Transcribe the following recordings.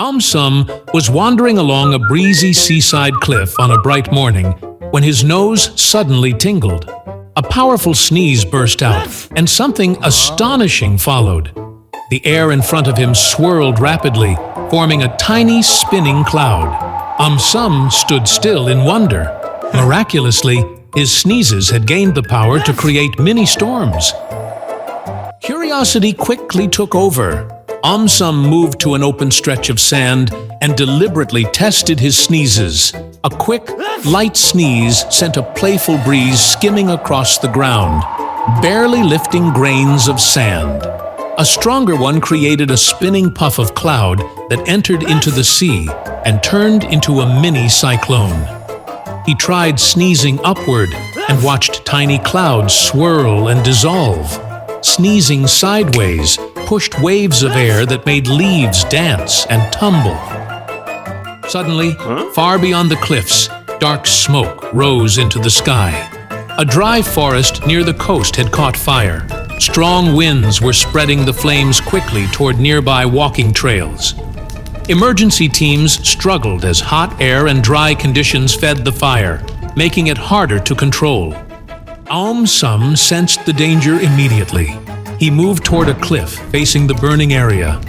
AumSum was wandering along a breezy seaside cliff on a bright morning when his nose suddenly tingled. A powerful sneeze burst out, and something astonishing followed. The air in front of him swirled rapidly, forming a tiny spinning cloud. AumSum stood still in wonder. Miraculously, his sneezes had gained the power to create mini-storms. Curiosity quickly took over. AumSum moved to an open stretch of sand and deliberately tested his sneezes. A quick, light sneeze sent a playful breeze skimming across the ground, barely lifting grains of sand. A stronger one created a spinning puff of cloud that entered into the sea and turned into a mini-cyclone. He tried sneezing upward and watched tiny clouds swirl and dissolve. Sneezing sideways pushed waves of air that made leaves dance and tumble. Suddenly, far beyond the cliffs, dark smoke rose into the sky. A dry forest near the coast had caught fire. Strong winds were spreading the flames quickly toward nearby walking trails. Emergency teams struggled as hot air and dry conditions fed the fire, making it harder to control. AumSum sensed the danger immediately. He moved toward a cliff facing the burning area.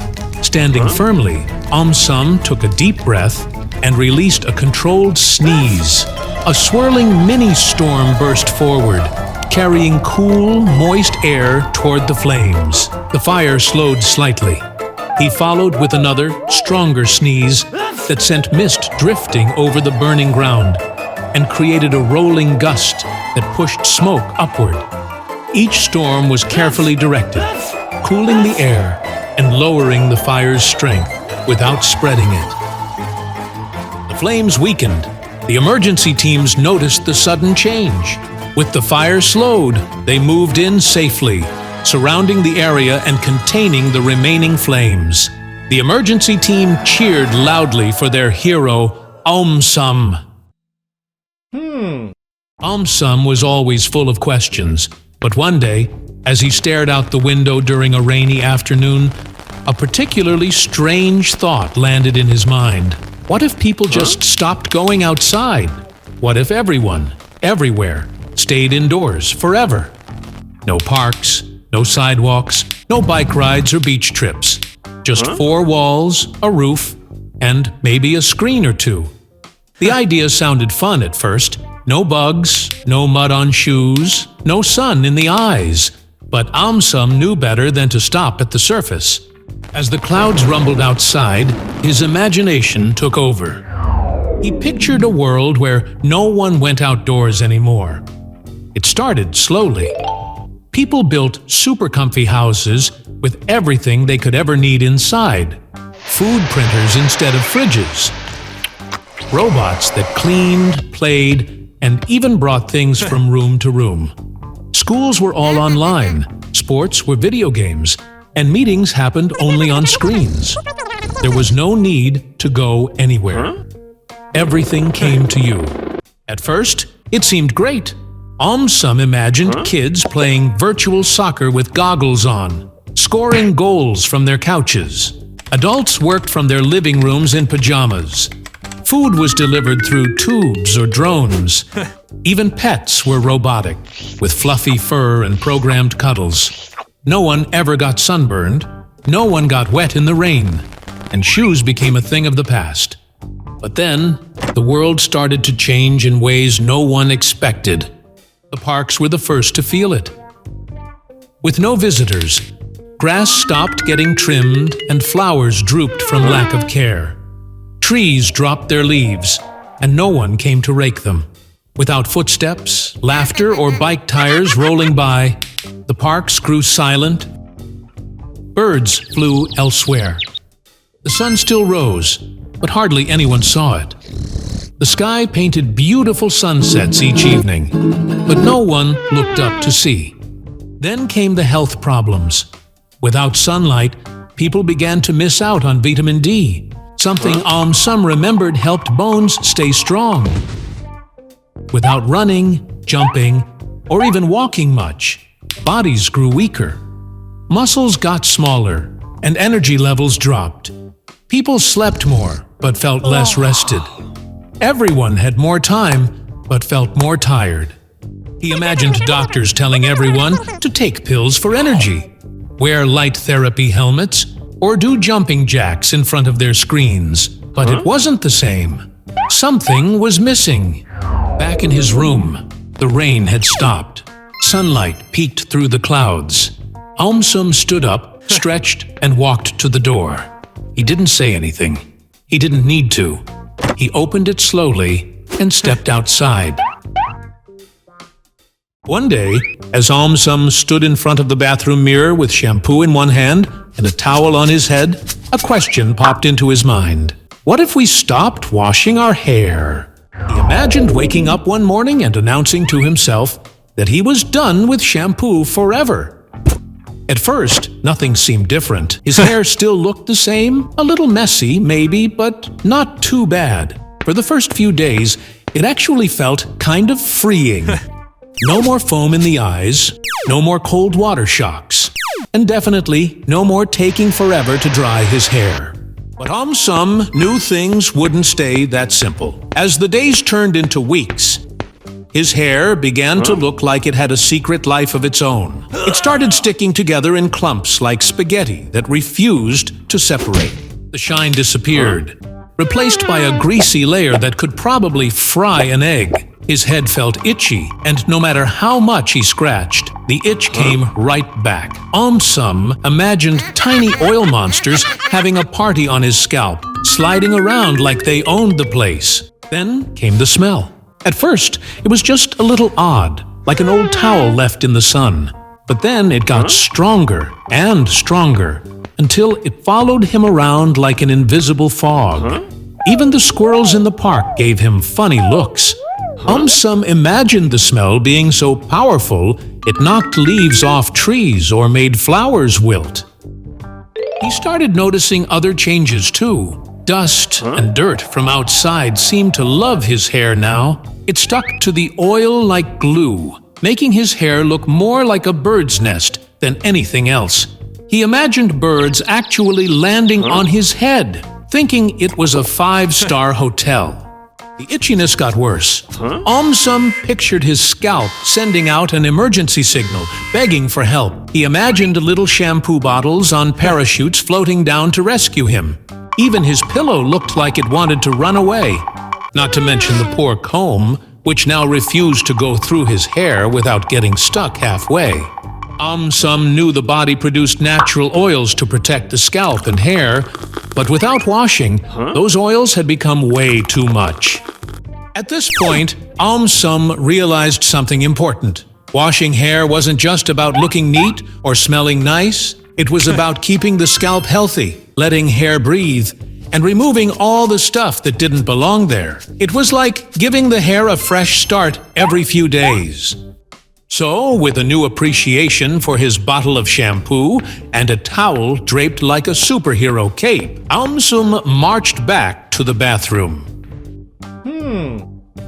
Standing firmly, AumSum took a deep breath and released a controlled sneeze. A swirling mini-storm burst forward, carrying cool, moist air toward the flames. The fire slowed slightly. He followed with another, stronger sneeze that sent mist drifting over the burning ground and created a rolling gust that pushed smoke upward. Each storm was carefully directed, cooling the air and lowering the fire's strength without spreading it. The flames weakened. The emergency teams noticed the sudden change. With the fire slowed, they moved in safely, surrounding the area and containing the remaining flames. The emergency team cheered loudly for their hero, AumSum. AumSum was always full of questions, but one day, as he stared out the window during a rainy afternoon, a particularly strange thought landed in his mind. What if people just stopped going outside? What if everyone, everywhere, stayed indoors forever? No parks, no sidewalks, no bike rides or beach trips. Just four walls, a roof, and maybe a screen or two. The idea sounded fun at first. No bugs, no mud on shoes, no sun in the eyes. But AumSum knew better than to stop at the surface. As the clouds rumbled outside, his imagination took over. He pictured a world where no one went outdoors anymore. It started slowly. People built super comfy houses with everything they could ever need inside. Food printers instead of fridges. Robots that cleaned, played, and even brought things from room to room. Schools were all online, sports were video games, and meetings happened only on screens. There was no need to go anywhere. Everything came to you. At first, it seemed great. AumSum imagined kids playing virtual soccer with goggles on, scoring goals from their couches. Adults worked from their living rooms in pajamas. Food was delivered through tubes or drones. Even pets were robotic, with fluffy fur and programmed cuddles. No one ever got sunburned, no one got wet in the rain, and shoes became a thing of the past. But then, the world started to change in ways no one expected. The parks were the first to feel it. With no visitors, grass stopped getting trimmed and flowers drooped from lack of care. Trees dropped their leaves, and no one came to rake them. Without footsteps, laughter, or bike tires rolling by, the parks grew silent. Birds flew elsewhere. The sun still rose, but hardly anyone saw it. The sky painted beautiful sunsets each evening, but no one looked up to see. Then came the health problems. Without sunlight, people began to miss out on vitamin D. Something AumSum remembered helped bones stay strong. Without running, jumping, or even walking much, bodies grew weaker. Muscles got smaller, and energy levels dropped. People slept more, but felt less rested. Everyone had more time, but felt more tired. He imagined doctors telling everyone to take pills for energy, wear light therapy helmets, or do jumping jacks in front of their screens. But it wasn't the same. Something was missing. Back in his room, the rain had stopped. Sunlight peeked through the clouds. AumSum stood up, stretched, and walked to the door. He didn't say anything. He didn't need to. He opened it slowly and stepped outside. One day, as AumSum stood in front of the bathroom mirror with shampoo in one hand and a towel on his head, a question popped into his mind. What if we stopped washing our hair? He imagined waking up one morning and announcing to himself that he was done with shampoo forever. At first, nothing seemed different. His hair still looked the same, a little messy maybe, but not too bad. For the first few days, it actually felt kind of freeing. No more foam in the eyes, no more cold water shocks, and definitely no more taking forever to dry his hair. But AumSum knew things wouldn't stay that simple. As the days turned into weeks, his hair began to look like it had a secret life of its own. It started sticking together in clumps like spaghetti that refused to separate. The shine disappeared, replaced by a greasy layer that could probably fry an egg. His head felt itchy, and no matter how much he scratched, the itch came right back. AumSum imagined tiny oil monsters having a party on his scalp, sliding around like they owned the place. Then came the smell. At first, it was just a little odd, like an old towel left in the sun. But then it got stronger and stronger, until it followed him around like an invisible fog. Even the squirrels in the park gave him funny looks. AumSum imagined the smell being so powerful it knocked leaves off trees or made flowers wilt. He started noticing other changes too. Dust and dirt from outside seemed to love his hair now. It stuck to the oil like glue, making his hair look more like a bird's nest than anything else. He imagined birds actually landing on his head, thinking it was a 5-star hotel. The itchiness got worse. AumSum pictured his scalp sending out an emergency signal, begging for help. He imagined little shampoo bottles on parachutes floating down to rescue him. Even his pillow looked like it wanted to run away. Not to mention the poor comb, which now refused to go through his hair without getting stuck halfway. AumSum knew the body produced natural oils to protect the scalp and hair, but without washing, those oils had become way too much. At this point, AumSum realized something important. Washing hair wasn't just about looking neat or smelling nice. It was about keeping the scalp healthy, letting hair breathe, and removing all the stuff that didn't belong there. It was like giving the hair a fresh start every few days. So, with a new appreciation for his bottle of shampoo and a towel draped like a superhero cape, AumSum marched back to the bathroom.